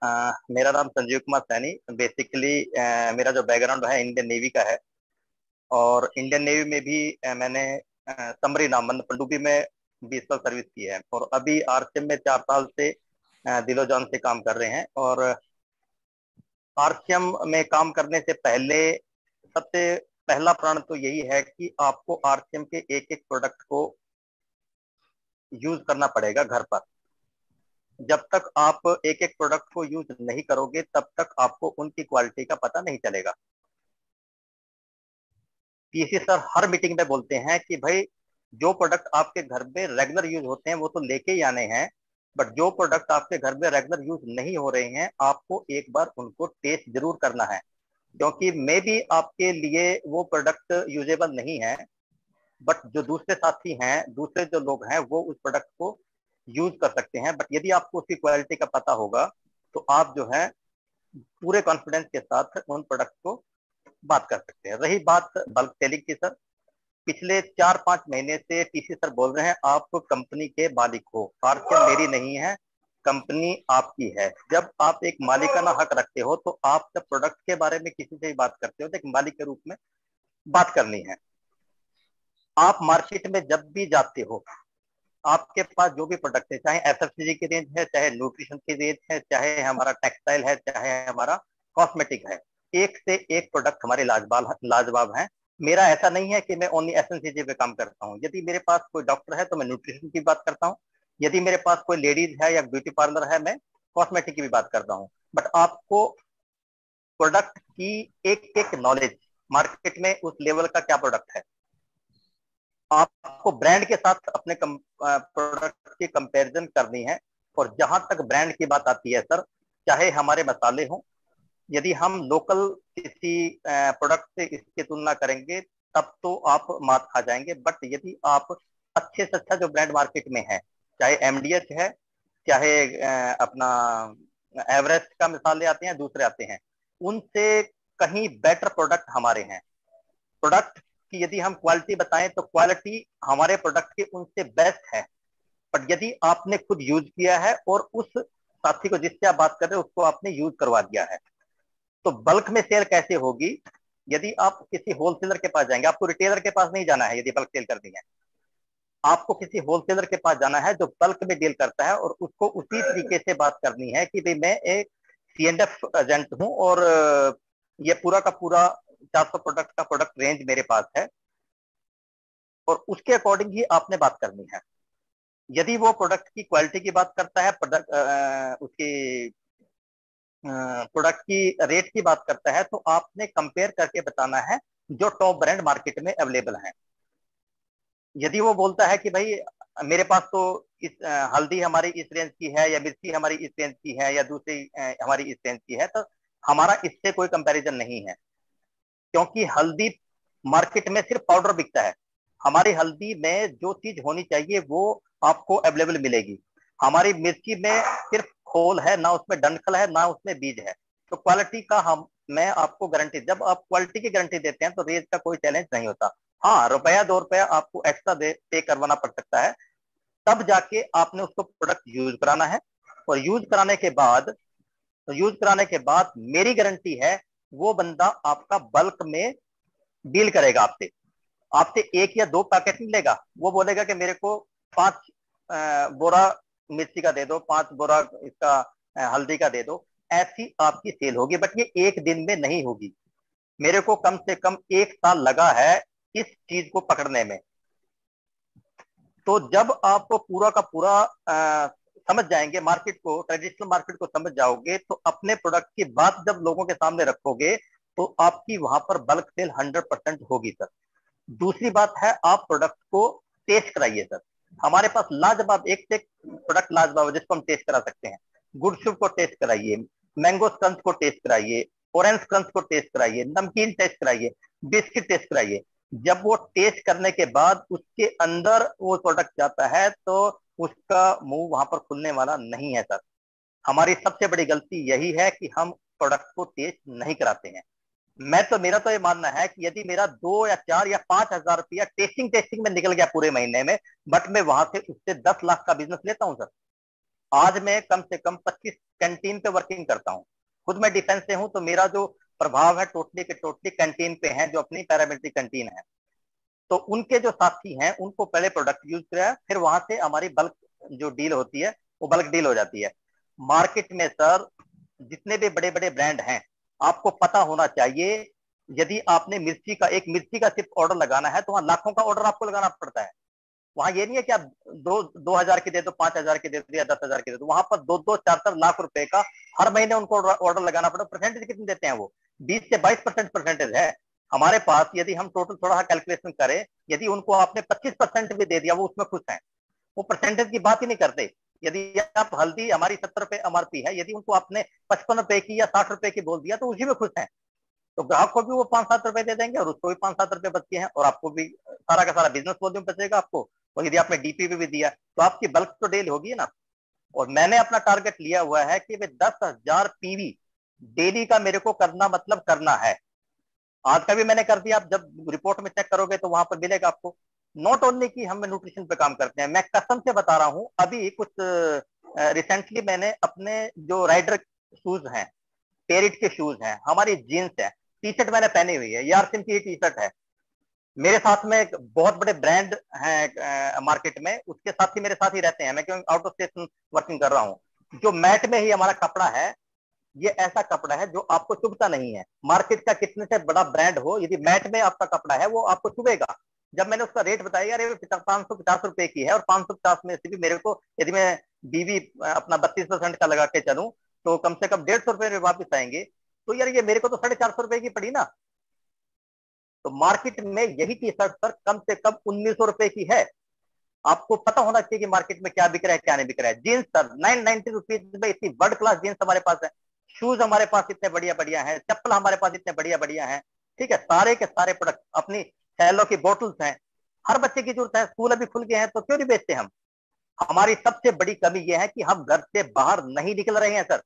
मेरा नाम संजीव कुमार सैनी। बेसिकली मेरा जो बैकग्राउंड है इंडियन नेवी का है, और इंडियन नेवी में भी मैंने समरी नामंद पनडुब्बी में 20 साल सर्विस की है, और अभी आरसीएम में 4 साल से दिलो जान से काम कर रहे हैं। और आरसीएम में काम करने से पहले सबसे पहला प्रण तो यही है कि आपको आरसीएम के एक एक प्रोडक्ट को यूज करना पड़ेगा घर पर। जब तक आप एक एक प्रोडक्ट को यूज नहीं करोगे तब तक आपको उनकी क्वालिटी का पता नहीं चलेगा। पीसी सर हर मीटिंग में बोलते हैं कि भाई जो प्रोडक्ट आपके घर में रेगुलर यूज होते हैं वो तो लेके ही आने हैं, बट जो प्रोडक्ट आपके घर में रेगुलर यूज नहीं हो रहे हैं आपको एक बार उनको टेस्ट जरूर करना है, क्योंकि मे भी आपके लिए वो प्रोडक्ट यूजेबल नहीं है, बट जो दूसरे साथी हैं, दूसरे जो लोग हैं, वो उस प्रोडक्ट को यूज कर सकते हैं। बट यदि आपको उसकी क्वालिटी का पता होगा तो आप जो है पूरे कॉन्फिडेंस के साथ उन प्रोडक्ट को बात कर सकते हैं। रही बात बल्क सेलिंग की सर, पिछले 4-5 महीने से टीसी सर बोल रहे हैं आप कंपनी के मालिक हो, पार्सल मेरी नहीं है, कंपनी आपकी है। जब आप एक मालिकाना हक रखते हो तो आप जब प्रोडक्ट के बारे में किसी से भी बात करते हो तो एक मालिक के रूप में बात करनी है। आप मार्केट में जब भी जाते हो, आपके पास जो भी प्रोडक्ट है, चाहे एफएमसीजी की रेंज है, चाहे न्यूट्रिशन की रेंज है, चाहे हमारा टेक्सटाइल है, चाहे हमारा कॉस्मेटिक है, एक से एक प्रोडक्ट हमारे लाजवाब है। मेरा ऐसा नहीं है कि मैं ओनली एफएमसीजी पे काम करता हूँ। यदि मेरे पास कोई डॉक्टर है तो मैं न्यूट्रिशन की बात करता हूँ, यदि मेरे पास कोई लेडीज है या ब्यूटी पार्लर है मैं कॉस्मेटिक की भी बात करता हूँ। बट आपको प्रोडक्ट की एक एक नॉलेज, मार्केट में उस लेवल का क्या प्रोडक्ट है, आपको ब्रांड के साथ अपने प्रोडक्ट की कंपैरिजन करनी है। और जहां तक ब्रांड की बात आती है सर, चाहे हमारे मसाले हों, यदि हम लोकल किसी प्रोडक्ट से इसकी तुलना करेंगे तब तो आप मात खा जाएंगे। बट यदि आप अच्छे से अच्छा जो ब्रांड मार्केट में है, चाहे एमडीएच है, चाहे अपना एवरेस्ट का मसाले आते हैं, दूसरे आते हैं, उनसे कहीं बेटर प्रोडक्ट हमारे हैं। प्रोडक्ट की यदि हम क्वालिटी बताएं तो क्वालिटी हमारे प्रोडक्ट की उनसे बेस्ट है। बट यदि आपने खुद यूज किया है और उस साथी को जिससे आप बात कर रहे हो उसको आपने यूज करवा दिया है, तो बल्क में सेल कैसे होगी? यदि आप किसी होलसेलर के पास जाएंगे, आपको रिटेलर के पास नहीं जाना है यदि बल्क सेल करनी है, आपको किसी होलसेलर के पास जाना है जो बल्क में डील करता है, और उसको उसी तरीके से बात करनी है कि भाई मैं एक सीएनएफ एजेंट हूं और ये पूरा का पूरा 400 प्रोडक्ट का प्रोडक्ट रेंज मेरे पास है, और उसके अकॉर्डिंग ही आपने बात करनी है। यदि वो प्रोडक्ट की क्वालिटी की बात करता है, उसकी प्रोडक्ट की रेट की बात करता है, तो आपने कंपेयर करके बताना है जो टॉप ब्रांड मार्केट में अवेलेबल है। यदि वो बोलता है कि भाई मेरे पास तो इस हल्दी हमारी इस रेंज की है, या मिर्ची हमारी इस रेंज की है, या दूसरी हमारी इस रेंज की है, तो हमारा इससे कोई कंपैरिजन नहीं है, क्योंकि हल्दी मार्केट में सिर्फ पाउडर बिकता है। हमारी हल्दी में जो चीज होनी चाहिए वो आपको अवेलेबल मिलेगी। हमारी मिर्ची में सिर्फ खोल है, ना उसमें डंठल है, ना उसमें बीज है। तो क्वालिटी का हम मैं आपको गारंटी, जब आप क्वालिटी की गारंटी देते हैं तो रेट का कोई चैलेंज नहीं होता। हाँ, ₹1-2 आपको एक्स्ट्रा पे करवाना पड़ सकता है, तब जाके आपने उसको प्रोडक्ट यूज कराना है। और यूज कराने के बाद मेरी गारंटी है वो बंदा आपका बल्क में डील करेगा आपसे। आपसे 1 या 2 पैकेट नहीं लेगा, वो बोलेगा कि मेरे को 5 बोरा मिर्ची का दे दो, 5 बोरा इसका हल्दी का दे दो। ऐसी आपकी सेल होगी, बट ये एक दिन में नहीं होगी। मेरे को कम से कम 1 साल लगा है इस चीज को पकड़ने में। तो जब आप पूरा का पूरा समझ जाएंगे मार्केट को, ट्रेडिशनल मार्केट को समझ जाओगे, तो अपने प्रोडक्ट की बात जब लोगों के सामने रखोगे तो आपकी वहां पर बल्क सेल 100% होगी सर। दूसरी बात है, आप प्रोडक्ट को टेस्ट कराइए सर। हमारे पास लाजवाब एक से एक प्रोडक्ट लाजवाब है जिसको हम टेस्ट करा सकते हैं। गुड शुभ को टेस्ट कराइए, मैंगो क्रंच को टेस्ट कराइए, ऑरेंज क्रंच को टेस्ट कराइए, नमकीन टेस्ट कराइए, बिस्किट टेस्ट कराइए। जब वो टेस्ट करने के बाद उसके अंदर वो प्रोडक्ट जाता है तो उसका मुंह वहां पर खुलने वाला नहीं है सर। हमारी सबसे बड़ी गलती यही है कि हम प्रोडक्ट को टेस्ट नहीं कराते हैं। मेरा तो ये मानना है कि यदि मेरा 2 या 4 या 5 हजार रुपया टेस्टिंग टेस्टिंग में निकल गया पूरे महीने में, बट मैं वहां से उससे 10 लाख का बिजनेस लेता हूं सर। आज मैं कम से कम 25 कैंटीन पे वर्किंग करता हूँ। खुद मैं डिफेंस से हूँ, तो मेरा जो प्रभाव है टोटली के टोटली कैंटीन पे है, जो अपनी पैरामिलिट्री कैंटीन है। तो उनके जो साथी हैं उनको पहले प्रोडक्ट यूज किया, फिर वहां से हमारी बल्क जो डील होती है वो बल्क डील हो जाती है। मार्केट में सर जितने भी बड़े बड़े ब्रांड हैं, आपको पता होना चाहिए, यदि आपने मिर्ची का सिर्फ ऑर्डर लगाना है तो वहां लाखों का ऑर्डर आपको लगाना पड़ता है। वहां ये नहीं है कि आप 2,000 की दे दो, 5,000 की दे दो या 10,000 की दे दो, वहां पर 2-4 लाख रुपए का हर महीने उनको ऑर्डर लगाना पड़ता है। परसेंटेज कितने देते हैं वो? 20 से 22% परसेंटेज है हमारे पास। यदि हम टोटल थोड़ा सा कैलकुलेशन करें, यदि उनको आपने 25% भी दे दिया, वो उसमें खुश हैं, वो परसेंटेज की बात ही नहीं करते। यदि आप हल्दी हमारी 70 रुपए एमआरपी है, यदि उनको आपने 55 रुपए की या 60 रुपए की बोल दिया तो उसी में खुश हैं। तो ग्राहक को भी वो 5-7 रुपए दे देंगे और उसको भी 5-7 रुपए बचते हैं, और आपको भी सारा का सारा बिजनेस वॉल्यूम बचेगा आपको। और यदि आपने डीपी भी दिया तो आपकी बल्क तो डेल होगी ना। और मैंने अपना टारगेट लिया हुआ है कि 10,000 पीवी डेली का मेरे को करना, मतलब करना है। आज का भी मैंने कर दिया, आप जब रिपोर्ट में चेक करोगे तो वहां पर मिलेगा आपको। नॉट ओनली कि हम न्यूट्रिशन पे काम करते हैं, मैं कसम से बता रहा हूं, अभी कुछ रिसेंटली मैंने अपने जो राइडर शूज हैं, पेरिट के शूज हैं, हमारी जीन्स है, टी शर्ट मैंने पहनी हुई है, यारसिम की टी शर्ट है, मेरे साथ में एक बहुत बड़े ब्रांड है मार्केट में, उसके साथ ही मेरे साथ ही रहते हैं, मैं क्यों आउट ऑफ स्टेशन वर्किंग कर रहा हूँ। जो मैट में ही हमारा कपड़ा है, ये ऐसा कपड़ा है जो आपको चुभता नहीं है। मार्केट का कितने से बड़ा ब्रांड हो, यदि मैट में आपका कपड़ा है वो आपको चुभेगा। जब मैंने उसका रेट बताया, यार ये 550 रुपए की है, और 550 में से भी मेरे को, यदि मैं बीवी अपना 32% का लगा के चलूं, तो कम से कम 150 रुपए में वापिस आएंगे। तो यार ये मेरे को तो 450 रुपए की पड़ी ना। तो मार्केट में यही टी शर्ट सर कम से कम 1,900 रुपए की है। आपको पता होना चाहिए कि मार्केट में क्या बिक रहा है क्या नहीं बिक रहा है। जीन्स सर 990 रुपीज में इतनी वर्ल्ड क्लास जीन्स हमारे पास है, शूज हमारे पास इतने बढ़िया बढ़िया हैं, चप्पल हमारे पास इतने बढ़िया बढ़िया हैं। ठीक है, सारे के सारे प्रोडक्ट, अपनी सैलो की बोटल्स हैं, हर बच्चे की जरूरत है, स्कूल अभी खुल गए हैं तो क्यों नहीं बेचते हम। हमारी सबसे बड़ी कमी यह है कि हम घर से बाहर नहीं निकल रहे हैं सर।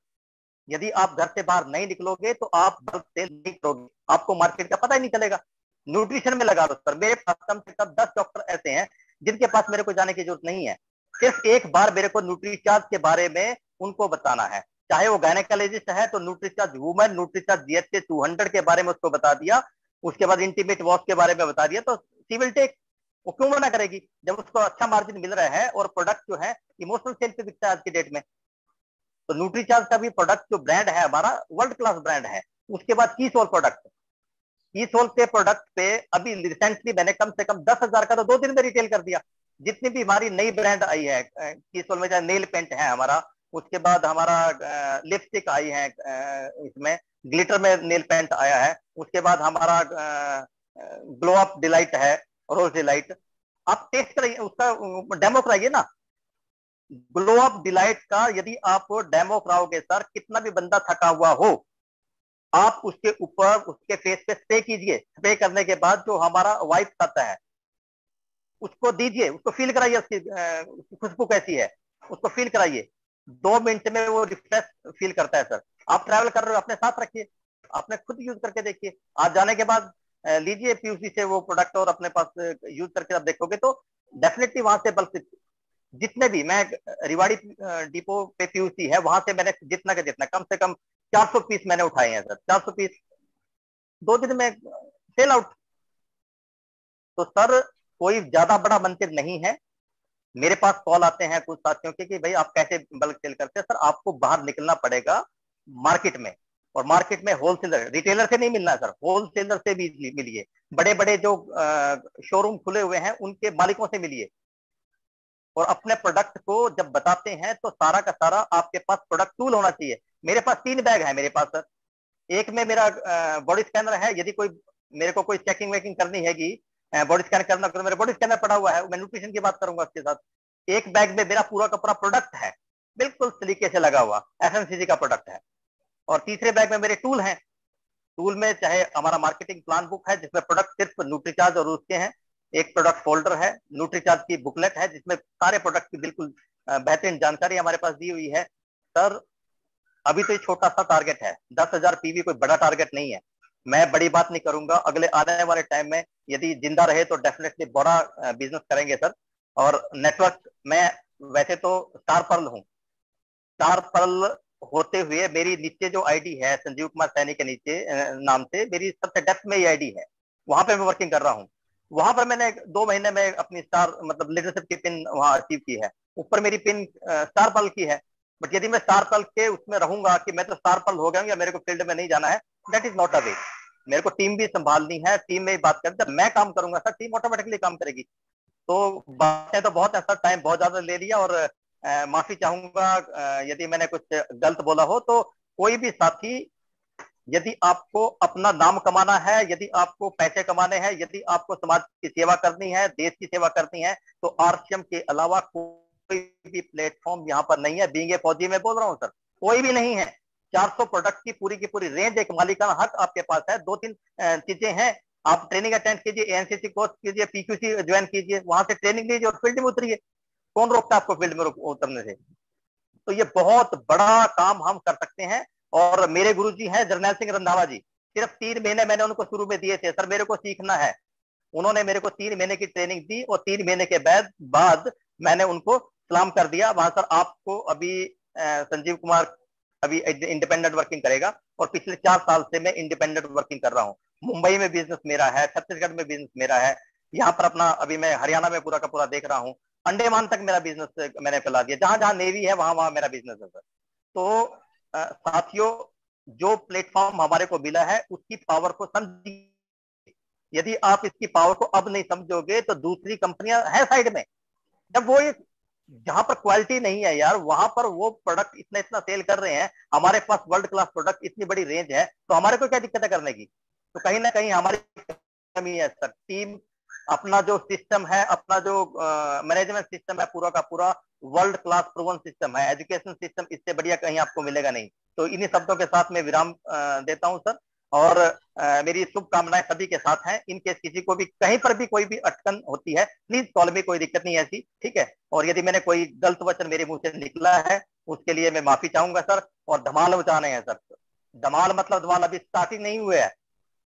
यदि आप घर से बाहर नहीं निकलोगे तो आप बल्क सेल नहीं करोगे, आपको मार्केट का पता ही नहीं चलेगा। न्यूट्रिशन में लगा दो सर, मेरे पास कम से कम 10 डॉक्टर ऐसे हैं जिनके पास मेरे को जाने की जरूरत नहीं है। सिर्फ एक बार मेरे को न्यूट्रीचार्ज के बारे में उनको बताना है, चाहे वो गायनेकोलॉजिस्ट है तो न्यूट्रीचार्ज वुमेन, न्यूट्रीचार्ज जीएचसी 200 के बारे में उसको बता दिया, उसके बाद इंटीमेट वॉश के बारे में बता दिया, तो सी विल टेक। वो क्यों मना करेगी जब उसको अच्छा मार्जिन मिल रहा है और प्रोडक्ट जो है इमोशनल सेल पे बिकता है आज की डेट में। तो न्यूट्रीचार्ज का भी प्रोडक्ट जो ब्रांड है हमारा वर्ल्ड क्लास ब्रांड है। उसके बाद की सोल प्रोडक्ट, की सोल के प्रोडक्ट पे अभी रिसेंटली मैंने कम से कम 10,000 का तो 2 दिन में रिटेल कर दिया। जितनी भी हमारी नई ब्रांड आई है की सोल में, चाहे नेल पेंट है हमारा, उसके बाद हमारा लिपस्टिक आई है, इसमें ग्लिटर में नेल पेंट आया है, उसके बाद हमारा ग्लो अप डिलाइट है, रोज डिलाइट। आप टेस्ट कराइए, उसका डेमो कराइए ना। ग्लो अप डिलाइट का यदि आप डेमो कराओगे सर, कितना भी बंदा थका हुआ हो, आप उसके ऊपर उसके फेस पे स्प्रे कीजिए, स्प्रे करने के बाद जो हमारा वाइप आता है उसको दीजिए, उसको फील कराइए, उसकी खुशबू कैसी है उसको फील कराइए। 2 मिनट में वो रिफ्रेश फील करता है सर। आप ट्रैवल कर रहे हो, अपने साथ रखिए, आपने खुद यूज करके देखिए। आज जाने के बाद लीजिए पीयूसी से वो प्रोडक्ट और अपने पास यूज करके आप देखोगे तो डेफिनेटली वहां से बल्क, जितने भी मैं रिवाड़ी डिपो पे पीयूसी है वहां से मैंने जितना का जितना कम से कम 400 पीस मैंने उठाए हैं सर। 400 पीस 2 दिन में सेल आउट। तो सर कोई ज्यादा बड़ा मंदिर नहीं है। मेरे पास कॉल आते हैं कुछ साथियों के कि भाई आप कैसे बल्क सेल करते हैं। सर आपको बाहर निकलना पड़ेगा मार्केट में, और मार्केट में होलसेलर, रिटेलर से नहीं मिलना है सर, होलसेलर से भी मिलिए। बड़े बड़े जो शोरूम खुले हुए हैं उनके मालिकों से मिलिए, और अपने प्रोडक्ट को जब बताते हैं तो सारा का सारा आपके पास प्रोडक्ट टूल होना चाहिए। मेरे पास 3 बैग है मेरे पास सर। एक में मेरा बॉडी स्कैनर है, यदि कोई मेरे को कोई चेकिंग वेकिंग करनी हैगी, बॉडी स्कैन करना, तो मेरा बॉडी स्कैनर पड़ा हुआ है, मैं न्यूट्रिशन की बात करूंगा उसके साथ। एक बैग में मेरा पूरा का पूरा प्रोडक्ट है, बिल्कुल तरीके से लगा हुआ एफएमसीजी का प्रोडक्ट है। और तीसरे बैग में मेरे टूल हैं। टूल में चाहे हमारा मार्केटिंग प्लान बुक है जिसमें प्रोडक्ट सिर्फ न्यूट्रीचार्ज और उसके हैं, एक प्रोडक्ट फोल्डर है, न्यूट्रीचार्ज की बुकलेट है जिसमें सारे प्रोडक्ट की बिल्कुल बेहतरीन जानकारी हमारे पास दी हुई है। सर अभी तो ये छोटा सा टारगेट है, 10,000 पीवी कोई बड़ा टारगेट नहीं है। मैं बड़ी बात नहीं करूंगा, अगले आने वाले टाइम में यदि जिंदा रहे तो डेफिनेटली बड़ा बिजनेस करेंगे सर। और नेटवर्क, मैं वैसे तो स्टार पर्ल हूँ, स्टार पर्ल होते हुए मेरी नीचे जो आईडी है संजीव कुमार सैनी के नीचे नाम से मेरी सबसे डेप्थ में ये आईडी है, वहां पे मैं वर्किंग कर रहा हूँ। वहां पर मैंने 2 महीने में अपनी स्टार मतलब लीडरशिप की पिन वहां अचीव की है। ऊपर मेरी पिन स्टार पर्ल की है। बट यदि मैं स्टार पर्ल के उसमें रहूंगा कि मैं तो स्टार पर्ल हो गया हूँ या मेरे को फील्ड में नहीं जाना है, दैट इज नॉट अ वे। मेरे को टीम भी संभालनी है, टीम में ही बात कर, जब मैं काम करूंगा सर टीम ऑटोमेटिकली काम करेगी। तो बातें तो बहुत ऐसा टाइम बहुत ज्यादा ले लिया, और माफी चाहूंगा यदि मैंने कुछ गलत बोला हो। तो कोई भी साथी, यदि आपको अपना नाम कमाना है, यदि आपको पैसे कमाने हैं, यदि आपको समाज की सेवा करनी है, देश की सेवा करनी है, तो आरसीएम के अलावा कोई भी प्लेटफॉर्म यहाँ पर नहीं है। बीइंग ए फौजी में बोल रहा हूँ सर, कोई भी नहीं है। 400 प्रोडक्ट की पूरी रेंज, एक मालिकाना हक आपके पास है। 2-3 चीजें हैं, आप ट्रेनिंग अटेंड कीजिए, एनसीसी कोर्स कीजिए, पीक्यूसी ज्वाइन कीजिए, वहां से ट्रेनिंग लीजिए और फील्ड में उतरिए। कौन रोकता है आपको फील्ड में उतरने से? तो ये बहुत बड़ा काम हम कर सकते हैं। और मेरे गुरुजी हैं जर्नैल सिंह रंधावा जी, सिर्फ 3 महीने मैंने उनको शुरू में दिए थे, सर मेरे को सीखना है। उन्होंने मेरे को 3 महीने की ट्रेनिंग दी और 3 महीने के बाद मैंने उनको सलाम कर दिया वहां। सर आपको अभी संजीव कुमार अभी इंडिपेंडेंट वर्किंग करेगा, और पिछले 4 साल से मैं इंडिपेंडेंट वर्किंग कर रहा हूँ। मुंबई में बिजनेस मेरा है, छत्तीसगढ़ में बिजनेस मेरा है, यहाँ पर अपना अभी मैं हरियाणा में पूरा का पूरा देख रहा हूँ, अंडमान तक मेरा बिजनेस मैंने फैला दिया, जहां जहां नेवी है वहां वहां मेरा बिजनेस है सर। तो साथियों, जो प्लेटफॉर्म हमारे को मिला है उसकी पावर को समझिए। यदि आप इसकी पावर को अब नहीं समझोगे तो दूसरी कंपनियां हैं साइड में, जब वो एक जहां पर क्वालिटी नहीं है यार, वहां पर वो प्रोडक्ट इतना इतना सेल कर रहे हैं, हमारे पास वर्ल्ड क्लास प्रोडक्ट इतनी बड़ी रेंज है, तो हमारे को क्या दिक्कत है करने की? तो कहीं ना कहीं हमारी कमी है सर। टीम अपना जो सिस्टम है, अपना जो मैनेजमेंट सिस्टम है, पूरा का पूरा वर्ल्ड क्लास प्रूवन सिस्टम है। एजुकेशन सिस्टम इससे बढ़िया कहीं आपको मिलेगा नहीं। तो इन्हीं शब्दों के साथ मैं विराम देता हूं सर, और मेरी शुभकामनाएं सभी के साथ हैं। इन केस किसी को भी कहीं पर भी कोई भी अटकन होती है, प्लीज कॉल में, कोई दिक्कत नहीं है ऐसी, ठीक है। और यदि मैंने कोई गलत वचन मेरे मुंह से निकला है उसके लिए मैं माफी चाहूंगा सर। और धमाल मचाने हैं सर, धमाल मतलब धमाल अभी स्टार्टिंग नहीं हुए है,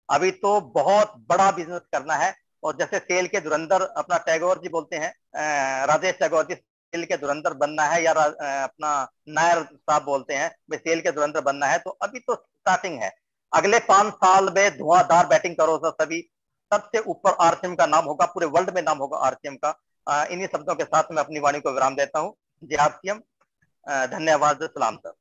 अभी तो बहुत बड़ा बिजनेस करना है। और जैसे सेल के धुरंधर अपना टैगोर जी बोलते हैं, राजेश टैगोर जी, सेल के धुरंधर बनना है, या अपना नायर साहब बोलते हैं भाई सेल के धुरंधर बनना है, तो अभी तो स्टार्टिंग है। अगले 5 साल में धुआंधार बैटिंग करो सर सभी, सबसे ऊपर आरसीएम का नाम होगा, पूरे वर्ल्ड में नाम होगा आरसीएम का। इन्हीं शब्दों के साथ मैं अपनी वाणी को विराम देता हूँ। जय आरसीएम, धन्यवाद, सलाम सर।